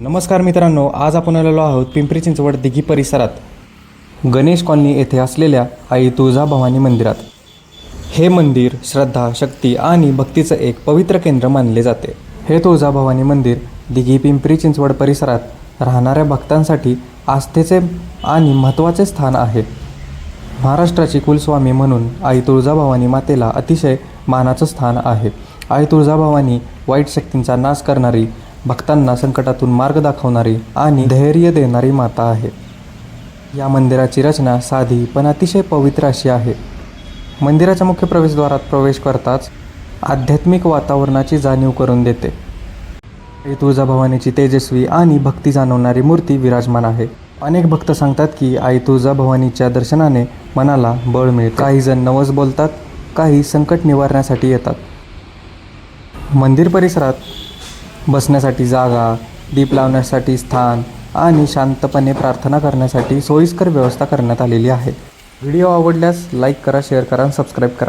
नमस्कार मित्रांनो, आज आपण आलेलो आहोत पिंपरी चिंचवड दिघी परिसरात गणेश कॉलनी येथे असलेल्या आई तुळजाभवानी मंदिरात। हे मंदिर श्रद्धा, शक्ती आणि भक्तीचं एक पवित्र केंद्र मानले जाते। हे तुळजाभवानी मंदिर दिघी पिंपरी चिंचवड परिसरात राहणाऱ्या भक्तांसाठी आस्थेचे आणि महत्त्वाचे स्थान आहे। महाराष्ट्राची कुलस्वामी म्हणून आई तुळजाभवानी मातेला अतिशय मानाचं स्थान आहे। आई तुळजाभवानी वाईट शक्तींचा नाश करणारी, भक्तांना संकटातून मार्ग दाखवणारी आणि धैर्य देणारी माता आहे। या मंदिराची रचना साधी पण अतिशय पवित्र अशी आहे। मंदिराच्या मुख्य प्रवेशद्वारात प्रवेश करताच आध्यात्मिक वातावरणाची जाणीव करून देते। आई तुळजाभवानीची तेजस्वी आणि भक्ती जाणवणारी मूर्ती विराजमान आहे। अनेक भक्त सांगतात की आई तुळजाभवानीच्या दर्शनाने मनाला बळ मिळते। काही जण नवस बोलतात, काही संकट निवारण्यासाठी येतात। मंदिर परिसरात बसण्यासाठी जागा, दीप लावण्यासाठी स्थान आणि शांतपणे प्रार्थना करण्यासाठी सोयीस्कर व्यवस्था करण्यात आलेली आहे। व्हिडिओ आवडल्यास लाईक करा, शेअर करा आणि सबस्क्राईब करा।